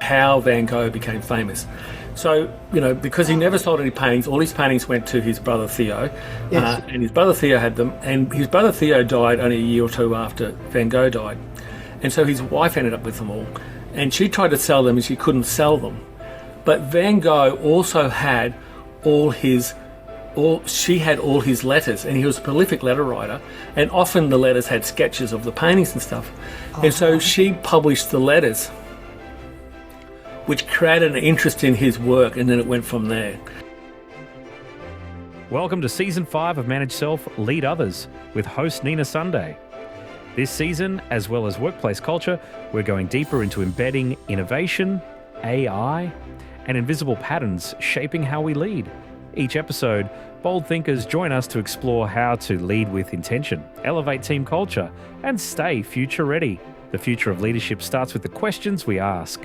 how Van Gogh became famous. So, because he never sold any paintings, all his paintings went to his brother Theo. Yes. And his brother Theo had them, and his brother Theo died only a year or two after Van Gogh died. And so his wife ended up with them all. And she tried to sell them and she couldn't sell them. But Van Gogh also had all his letters, and he was a prolific letter writer, and often the letters had sketches of the paintings and stuff. Oh. And so she published the letters, which created an interest in his work, and then it went from there. Welcome to Season 5 of Manage Self, Lead Others, with host Nina Sunday. This season, as well as workplace culture, we're going deeper into embedding innovation, AI, and invisible patterns shaping how we lead. Each episode, bold thinkers join us to explore how to lead with intention, elevate team culture, and stay future-ready. The future of leadership starts with the questions we ask.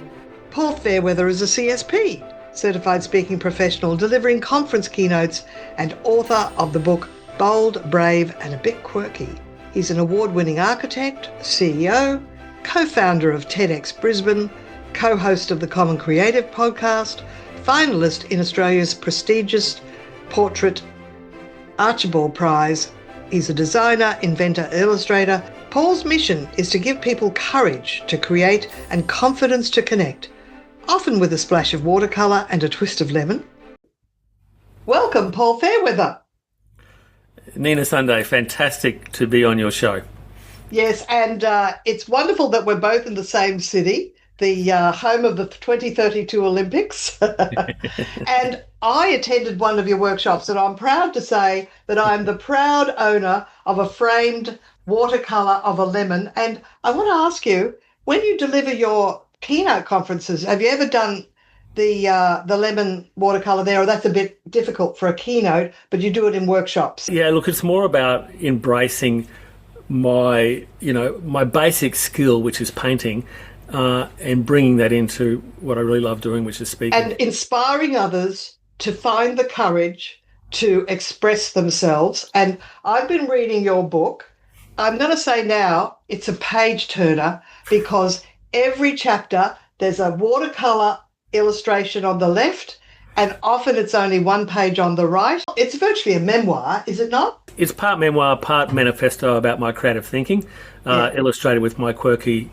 Paul Fairweather is a CSP, Certified Speaking Professional, delivering conference keynotes and author of the book Bold, Brave and a Bit Quirky. He's an award-winning architect, CEO, co-founder of TEDxBrisbane, co-host of the Common Creative podcast, finalist in Australia's prestigious portrait Archibald Prize. He's a designer, inventor, illustrator. Paul's mission is to give people courage to create and confidence to connect, often with a splash of watercolour and a twist of lemon. Welcome, Paul Fairweather. Nina Sunday, fantastic to be on your show. Yes, and it's wonderful that we're both in the same city, the home of the 2032 Olympics. And I attended one of your workshops, and I'm proud to say that I'm the proud owner of a framed watercolour of a lemon. And I want to ask you, when you deliver your keynote conferences, have you ever done the lemon watercolour there, or that's a bit difficult for a keynote, but you do it in workshops? Yeah, look, it's more about embracing my basic skill, which is painting, and bringing that into what I really love doing, which is speaking. And inspiring others to find the courage to express themselves. And I've been reading your book. I'm going to say now it's a page turner, because every chapter there's a watercolour illustration on the left, and often it's only one page on the right. It's virtually a memoir, is it not? It's part memoir, part manifesto about my creative thinking, illustrated with my quirky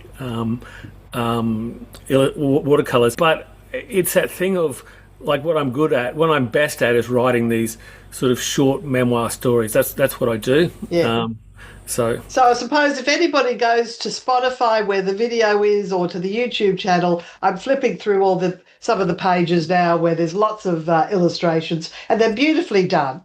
watercolours. But it's that thing of, like, what I'm good at, what I'm best at is writing these sort of short memoir stories. That's what I do. Yeah. So I suppose if anybody goes to Spotify where the video is, or to the YouTube channel, I'm flipping through some of the pages now where there's lots of illustrations, and they're beautifully done.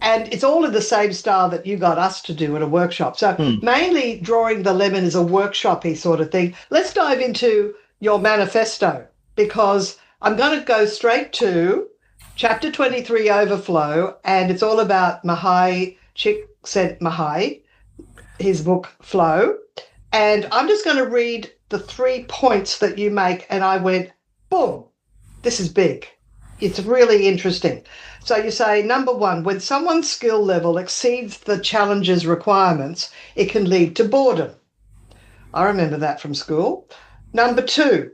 And it's all in the same style that you got us to do at a workshop. So mainly drawing the lemon is a workshop-y sort of thing. Let's dive into your manifesto, because I'm going to go straight to chapter 23, Overflow, and it's all about Csikszentmihalyi, his book Flow. And I'm just going to read the 3 points that you make, and I went, boom, this is big. It's really interesting. So you say, number 1, when someone's skill level exceeds the challenge's requirements, it can lead to boredom. I remember that from school. Number 2,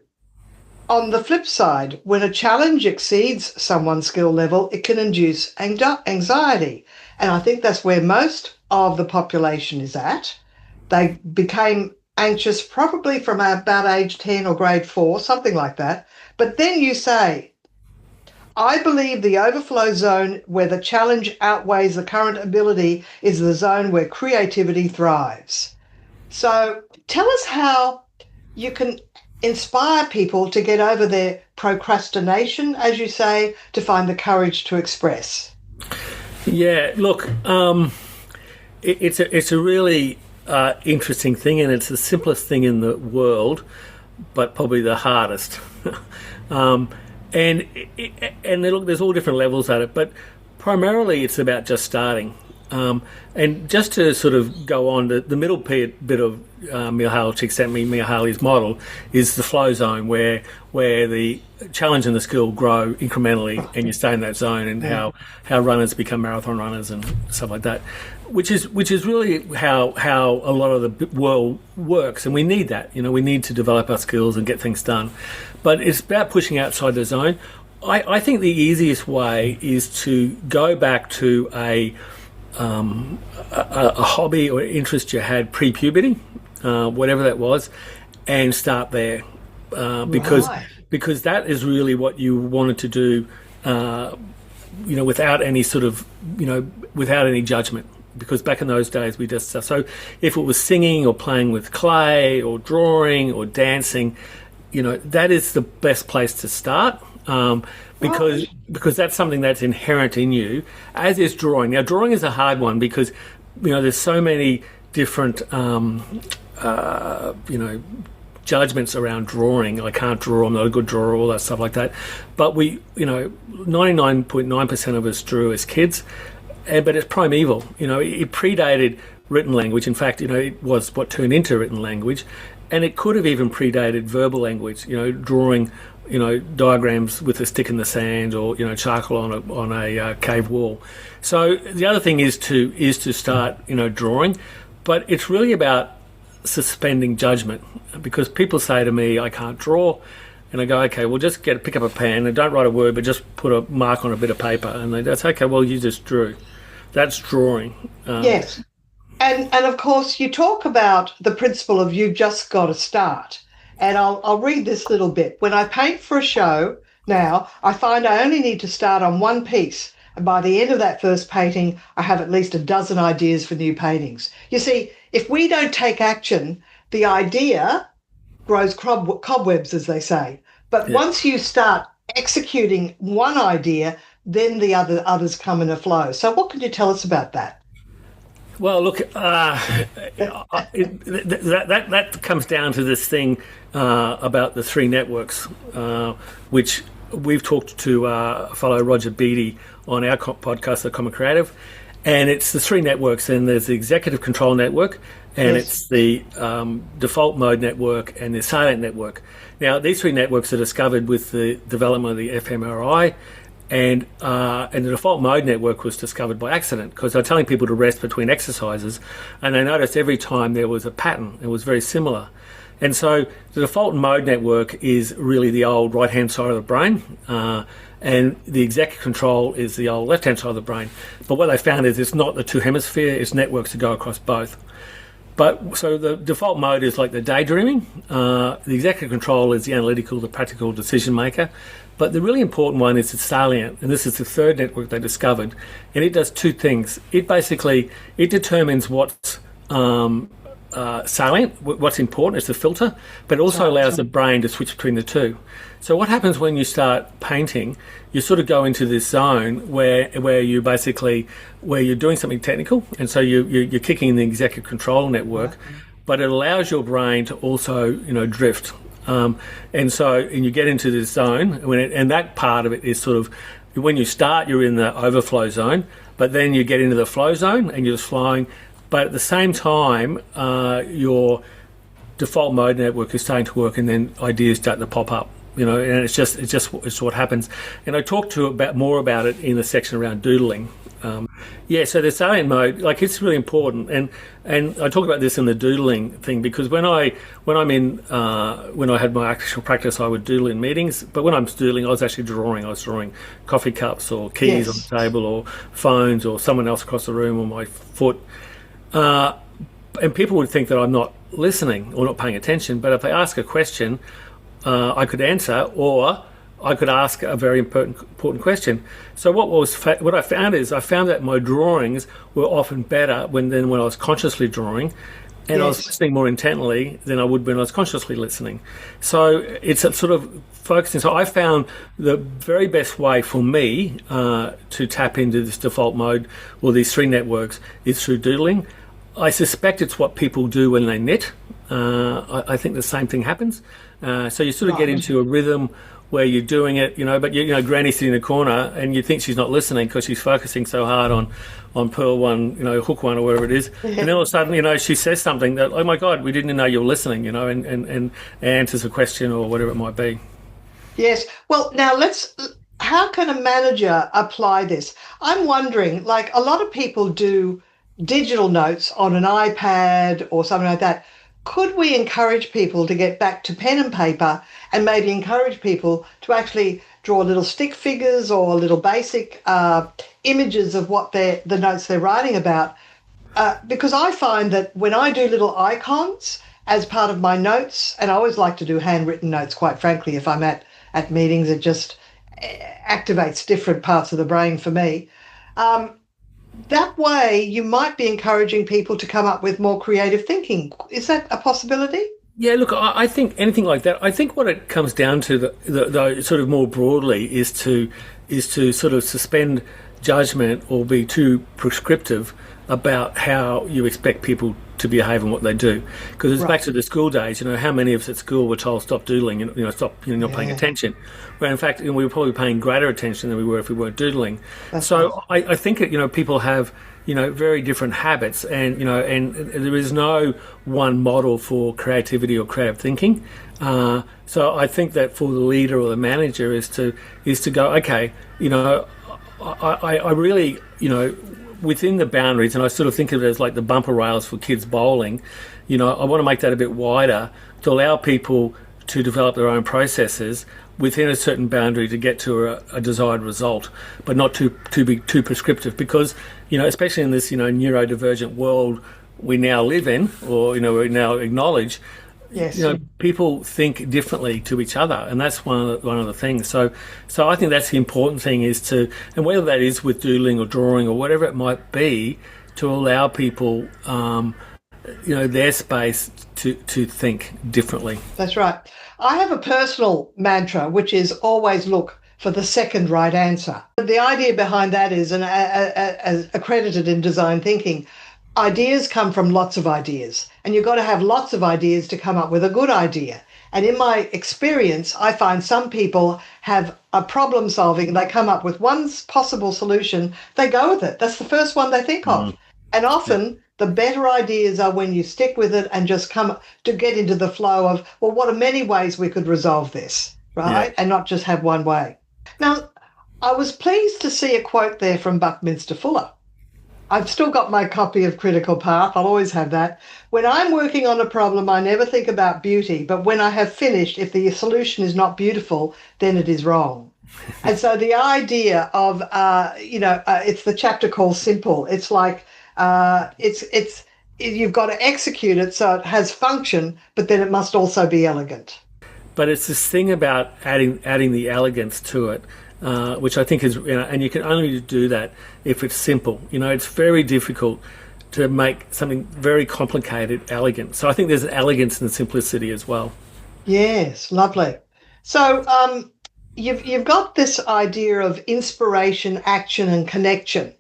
on the flip side, when a challenge exceeds someone's skill level, it can induce anxiety. And I think that's where most of the population is at. They became anxious probably from about age 10 or grade 4, something like that. But then you say, I believe the overflow zone where the challenge outweighs the current ability is the zone where creativity thrives. So tell us how you can inspire people to get over their procrastination, as you say, to find the courage to express. Yeah, look, it's a really interesting thing, and it's the simplest thing in the world, but probably the hardest. And look, there's all different levels at it, but primarily it's about just starting. And just to sort of go on, the middle bit of Mihaly Csikszentmihalyi's model is the flow zone, where the challenge and the skill grow incrementally, and you stay in that zone, and how runners become marathon runners and stuff like that, which is really how a lot of the world works, and we need that. We need to develop our skills and get things done, but it's about pushing outside the zone. I think the easiest way is to go back to a hobby or interest you had pre-puberty, whatever that was, and start there, because that is really what you wanted to do, without any sort of, without any judgment. Because back in those days we just so if it was singing or playing with clay or drawing or dancing, that is the best place to start. Because that's something that's inherent in you, as is drawing. Now, drawing is a hard one because, there's so many different, judgments around drawing. I can't draw, I'm not a good drawer, all that stuff like that. But 99.9% of us drew as kids, but it's primeval. It predated written language. In fact, it was what turned into written language. And it could have even predated verbal language, drawing, diagrams with a stick in the sand, or charcoal on a cave wall. So the other thing is to start drawing, but it's really about suspending judgment, because people say to me, I can't draw, and I go, okay, well, just pick up a pen and don't write a word, but just put a mark on a bit of paper, and that's okay. Well, you just drew. That's drawing. Yes, and of course you talk about the principle of you've just got to start. And I'll read this little bit. When I paint for a show now, I find I only need to start on one piece. And by the end of that first painting, I have at least a dozen ideas for new paintings. You see, if we don't take action, the idea grows cobwebs, as they say. But once you start executing one idea, then the others come in a flow. So what can you tell us about that? Well, look, that comes down to this thing about the three networks, which we've talked to fellow Roger Beatty on our podcast, The Common Creative, and it's the three networks. And there's the executive control network, and it's the default mode network, and the silent network. Now, these three networks are discovered with the development of the fMRI. And the default mode network was discovered by accident, because they're telling people to rest between exercises, and they noticed every time there was a pattern. It was very similar. And so the default mode network is really the old right-hand side of the brain, and the executive control is the old left-hand side of the brain. But what they found is it's not the two hemispheres, it's networks that go across both. But so the default mode is like the daydreaming. The executive control is the analytical, the practical decision maker. But the really important one is the salient, and this is the third network they discovered, and it does two things. It determines what's salient, what's important. It's a filter, but it also allows the brain to switch between the two. So what happens when you start painting? You sort of go into this zone where you're doing something technical, and so you're kicking in the executive control network, but it allows your brain to also drift. And you get into this zone, and that part of it is sort of, when you start, you're in the overflow zone, but then you get into the flow zone and you're just flowing. But at the same time, your default mode network is starting to work, and then ideas start to pop up. And it's what happens. And I talked more about it in the section around doodling. So the salient mode, it's really important, and I talk about this in the doodling thing, because when I had my actual practice, I would doodle in meetings. But when I'm doodling, I was actually drawing. I was drawing coffee cups or keys on the table, or phones, or someone else across the room, or my foot. And people would think that I'm not listening or not paying attention. But if they ask a question, I could answer, or I could ask a very important question. So what I found is that my drawings were often better when I was consciously drawing, and I was listening more intently than I would when I was consciously listening. So it's a sort of focusing. So I found the very best way for me to tap into this default mode, or these three networks, is through doodling. I suspect it's what people do when they knit. I think the same thing happens. So you sort of get into a rhythm where you're doing it, but Granny's sitting in the corner and you think she's not listening because she's focusing so hard on pearl one, hook one or whatever it is. And then all of a sudden, she says something that, oh my God, we didn't know you were listening, and answers a question or whatever it might be. Yes. Well, now how can a manager apply this? I'm wondering, like a lot of people do digital notes on an iPad or something like that. Could we encourage people to get back to pen and paper and maybe encourage people to actually draw little stick figures or little basic images of what the notes they're writing about? Because I find that when I do little icons as part of my notes, and I always like to do handwritten notes, quite frankly, if I'm at meetings, it just activates different parts of the brain for me. That way, you might be encouraging people to come up with more creative thinking. Is that a possibility? Yeah, look, I think anything like that. I think what it comes down to, the sort of more broadly, is to sort of suspend judgment or be too prescriptive about how you expect people to behave and what they do. Because it's back to the school days. How many of us at school were told stop doodling and stop not paying attention, where in fact we were probably paying greater attention than we were if we weren't doodling. I think that people have very different habits, and and there is no one model for creativity or creative thinking. So I think that for the leader or the manager is to go, okay, I really within the boundaries, and I sort of think of it as like the bumper rails for kids bowling, I want to make that a bit wider to allow people to develop their own processes within a certain boundary to get to a desired result, but not to be too prescriptive, because, especially in this, neurodivergent world we now live in, or, we now acknowledge, yes, people think differently to each other, and that's one of the things. So I think that's the important thing, is to, and whether that is with doodling or drawing or whatever it might be, to allow people, their space to think differently. That's right. I have a personal mantra, which is always look for the second right answer. The idea behind that is, and as accredited in design thinking, ideas come from lots of ideas, and you've got to have lots of ideas to come up with a good idea. And in my experience, I find some people have a problem solving, they come up with one possible solution, they go with it. That's the first one they think of. And often the better ideas are when you stick with it and just come to get into the flow of, well, what are many ways we could resolve this, right? Yeah. And not just have one way. Now, I was pleased to see a quote there from Buckminster Fuller. I've still got my copy of Critical Path. I'll always have that. When I'm working on a problem, I never think about beauty, but when I have finished, if the solution is not beautiful, then it is wrong. And so the idea of, it's the chapter called Simple. It's like, you've got to execute it so it has function, but then it must also be elegant. But it's this thing about adding the elegance to it, which I think is, and you can only do that if it's simple. It's very difficult to make something very complicated elegant. So I think there's an elegance and simplicity as well. Yes, lovely. So you've got this idea of inspiration, action, and connection.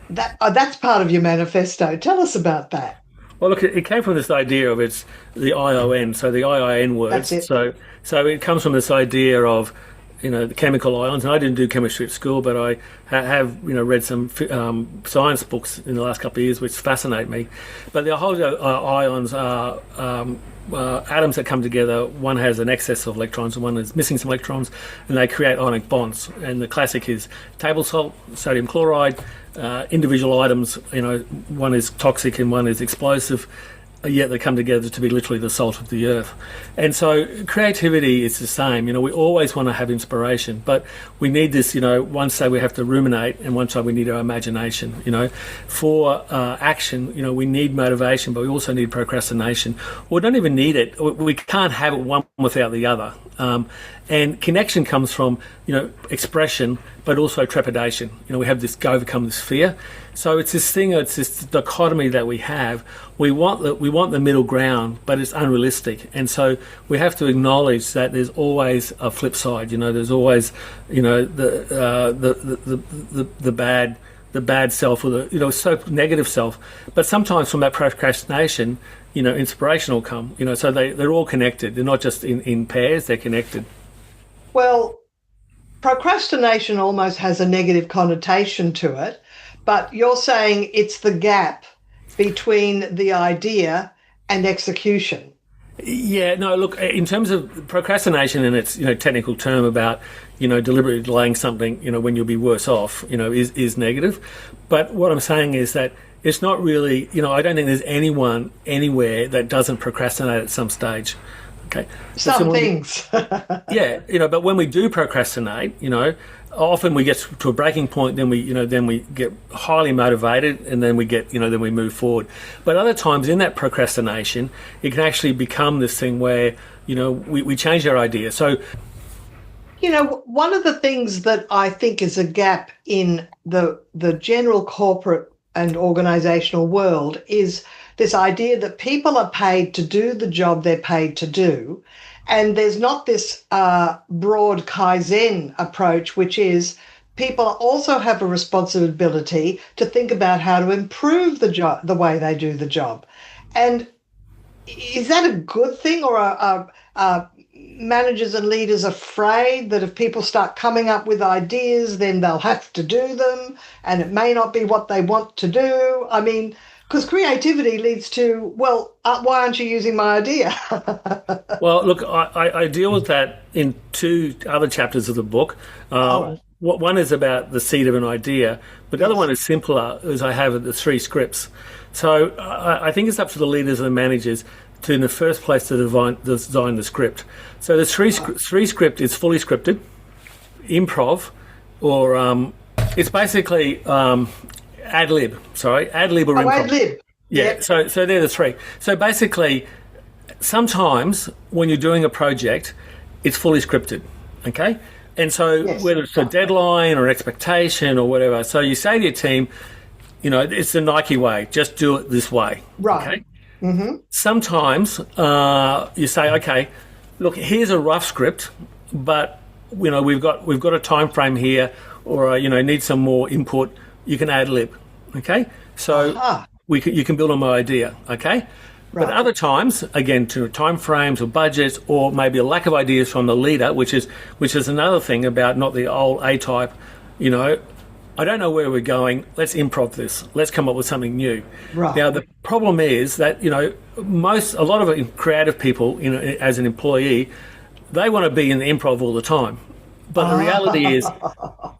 That's part of your manifesto. Tell us about that. Well, look, it came from this idea of it's the ION, so the IIN words. That's it. So it comes from this idea of, the chemical ions. And I didn't do chemistry at school, but I have, read some science books in the last couple of years which fascinate me. But the whole ions are atoms that come together. One has an excess of electrons and one is missing some electrons, and they create ionic bonds. And the classic is table salt, sodium chloride. Individual items, one is toxic and one is explosive, yet they come together to be literally the salt of the earth. And so creativity is the same. We always want to have inspiration, but we need this, one side we have to ruminate and one side we need our imagination. For action, we need motivation, but we also need procrastination. We don't even need it. We can't have it one without the other. And connection comes from, expression, but also trepidation. We have this overcome this fear. So it's this thing, it's this dichotomy that we have. We want the middle ground, but it's unrealistic. And so we have to acknowledge that there's always a flip side. There's always, the bad self, or the so negative self. But sometimes from that procrastination, inspiration will come. So they're all connected. They're not just in pairs, they're connected. Well, procrastination almost has a negative connotation to it, but you're saying it's the gap between the idea and execution. Yeah, no, look, in terms of procrastination and its, technical term about, deliberately delaying something, when you'll be worse off, is negative. But what I'm saying is that it's not really, I don't think there's anyone anywhere that doesn't procrastinate at some stage. Okay. Some things. Yeah, but when we do procrastinate, often we get to a breaking point, then we get highly motivated, and then then we move forward. But other times in that procrastination, it can actually become this thing where, we change our idea. So, one of the things that I think is a gap in the general corporate and organizational world is this idea that people are paid to do the job they're paid to do. And there's not this broad Kaizen approach, which is people also have a responsibility to think about how to improve the way they do the job. And is that a good thing, or are managers and leaders afraid that if people start coming up with ideas, then they'll have to do them and it may not be what they want to do? I mean, because creativity leads to, why aren't you using my idea? Well, look, I deal with that in 2 other chapters of the book. One is about the seed of an idea, but the other one is simpler, as I have the 3 scripts. So I think it's up to the leaders and the managers to, in the first place, to design the script. So the 3 script is fully scripted, improv, or it's basically... ad lib or improv. Ad lib. Yeah, Yep. So they're the 3. So basically, sometimes when you're doing a project, it's fully scripted, okay? And so whether it's a deadline or expectation or whatever, so you say to your team, it's the Nike way, just do it this way. Right. Okay? Mm-hmm. Sometimes you say, okay, look, here's a rough script, but we've got a time frame here, or need some more input. You can ad lib, okay? So you can build on my idea, okay? Right. But other times, again, to time frames or budgets, or maybe a lack of ideas from the leader, which is another thing about not the old A-type, I don't know where we're going, let's improv this, let's come up with something new. Right. Now, the problem is that, a lot of creative people, as an employee, they want to be in the improv all the time. But the reality is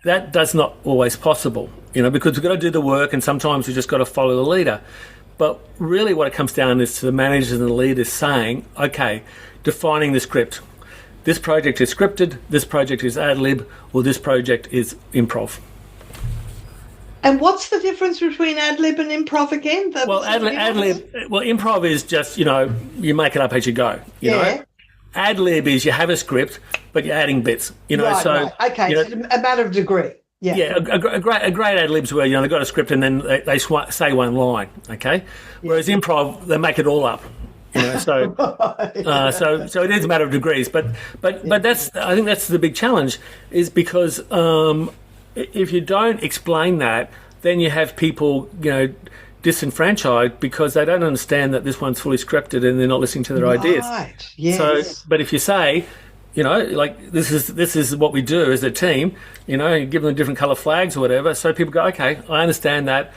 that that's not always possible, because we've got to do the work, and sometimes we've just got to follow the leader. But really what it comes down is to the managers and the leaders saying, okay, defining the script. This project is scripted, this project is ad lib, or this project is improv. And what's the difference between ad lib and improv again? Improv is just, you make it up as you go, you know. Ad lib is you have a script, but you're adding bits, Right. Okay, it's a matter of degree. Yeah, a great ad libs where they've got a script and then they say one line, okay. Whereas improv, they make it all up, So so it is a matter of degrees, but I think that's the big challenge, is because if you don't explain that, then you have people disenfranchised because they don't understand that this one's fully scripted and they're not listening to their ideas. Right. Yes. So, but if you say, this is what we do as a team, you give them different colour flags or whatever, so people go, okay, I understand that.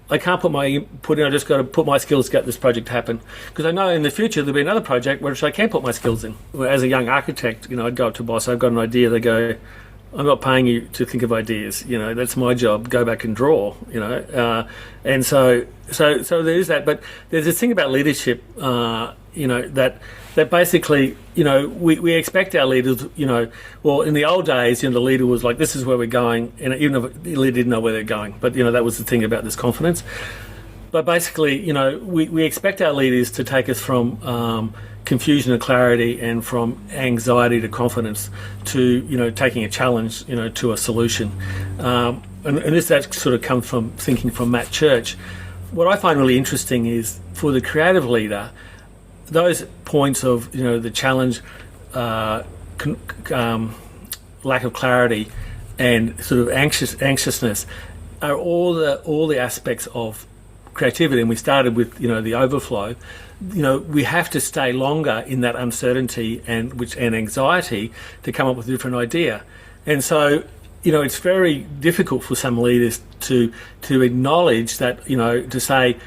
I can't put my input in, I just got to put my skills to get this project to happen. Because I know in the future there'll be another project which I can put my skills in. As a young architect, I'd go up to a boss, I've got an idea, they go, I'm not paying you to think of ideas, that's my job, go back and draw, and so there is that. But there's this thing about leadership, that basically, we expect our leaders, well, in the old days, the leader was like, this is where we're going, and even if the leader didn't know where they're going, but, that was the thing about this confidence. But basically, we expect our leaders to take us from confusion and clarity, and from anxiety to confidence, to taking a challenge to a solution, and that sort of comes from thinking from Matt Church. What I find really interesting is for the creative leader, those points of the challenge, lack of clarity, and sort of anxiousness are all the aspects of creativity, and we started with, the overflow, we have to stay longer in that uncertainty and anxiety to come up with a different idea. And so, it's very difficult for some leaders to acknowledge that, to say,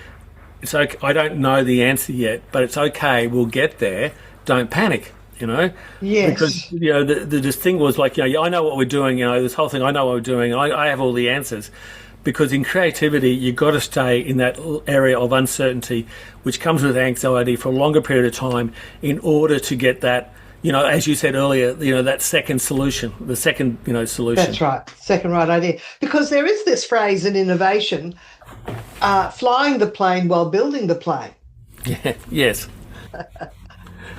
it's okay, I don't know the answer yet, but it's okay, we'll get there, don't panic. Yes. Because, the thing was like, I know what we're doing, this whole thing, I know what we're doing, I have all the answers. Because in creativity, you've got to stay in that area of uncertainty, which comes with anxiety for a longer period of time in order to get that, as you said earlier, that second solution, the second, solution. That's right. Second right idea. Because there is this phrase in innovation, flying the plane while building the plane. Yeah, yes.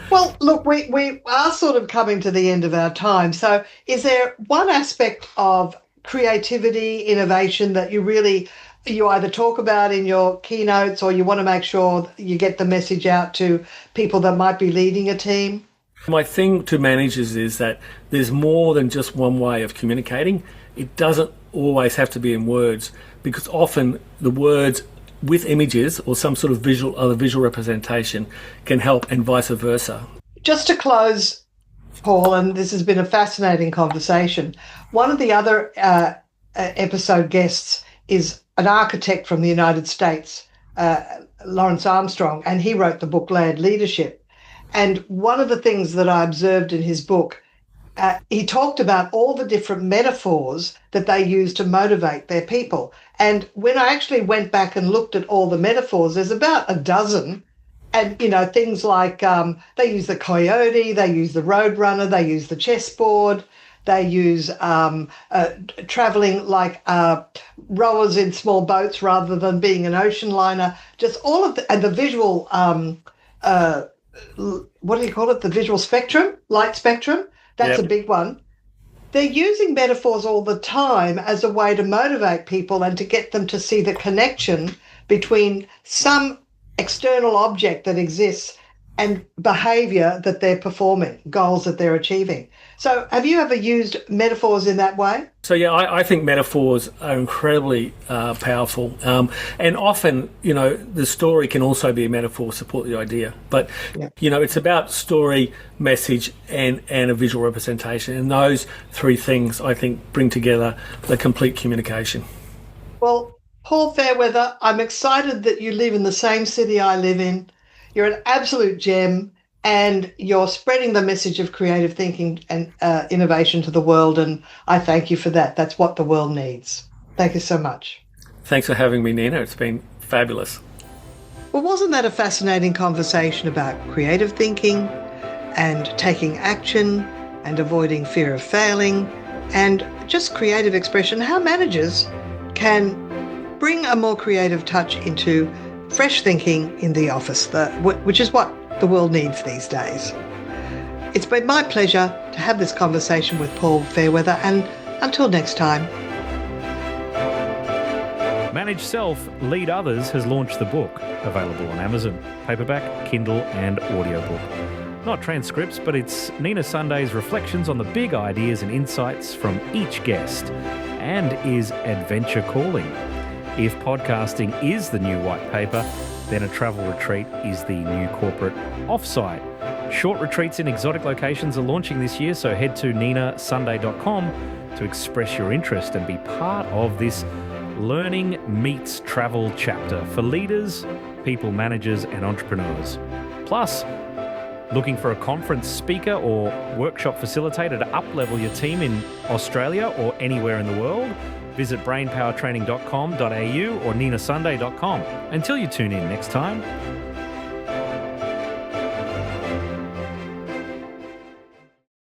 Well, look, we are sort of coming to the end of our time. So is there one aspect of creativity, innovation that you either talk about in your keynotes or you want to make sure you get the message out to people that might be leading a team? My thing to managers is that there's more than just one way of communicating. It doesn't always have to be in words, because often the words with images or some sort of visual representation can help, and vice versa. Just to close, Paul, and this has been a fascinating conversation, one of the other episode guests is an architect from the United States, Lawrence Armstrong, and he wrote the book Land Leadership. And one of the things that I observed in his book, he talked about all the different metaphors that they use to motivate their people. And when I actually went back and looked at all the metaphors, there's about a dozen. And, things like they use the coyote, they use the roadrunner, they use the chessboard, they use traveling like rowers in small boats rather than being an ocean liner. Just all of and the visual, what do you call it? The visual spectrum, light spectrum. That's Yep. a big one. They're using metaphors all the time as a way to motivate people and to get them to see the connection between some external object that exists and behaviour that they're performing, goals that they're achieving. So have you ever used metaphors in that way? So, yeah, I think metaphors are incredibly powerful. And often, the story can also be a metaphor, support the idea. But, it's about story, message, and a visual representation. And those three things, I think, bring together the complete communication. Well, Paul Fairweather, I'm excited that you live in the same city I live in. You're an absolute gem, and you're spreading the message of creative thinking and innovation to the world, and I thank you for that. That's what the world needs. Thank you so much. Thanks for having me, Nina. It's been fabulous. Well, wasn't that a fascinating conversation about creative thinking and taking action and avoiding fear of failing and just creative expression, how managers can bring a more creative touch into fresh thinking in the office, which is what the world needs these days. It's been my pleasure to have this conversation with Paul Fairweather, and until next time. Manage Self, Lead Others has launched the book, available on Amazon, paperback, Kindle and audiobook. Not transcripts, but it's Nina Sunday's reflections on the big ideas and insights from each guest, and is adventure calling. If podcasting is the new white paper, then a travel retreat is the new corporate offsite. Short retreats in exotic locations are launching this year, so head to ninasunday.com to express your interest and be part of this learning meets travel chapter for leaders, people managers and entrepreneurs. Plus, looking for a conference speaker or workshop facilitator to up-level your team in Australia or anywhere in the world? Visit brainpowertraining.com.au or ninasunday.com. Until you tune in next time,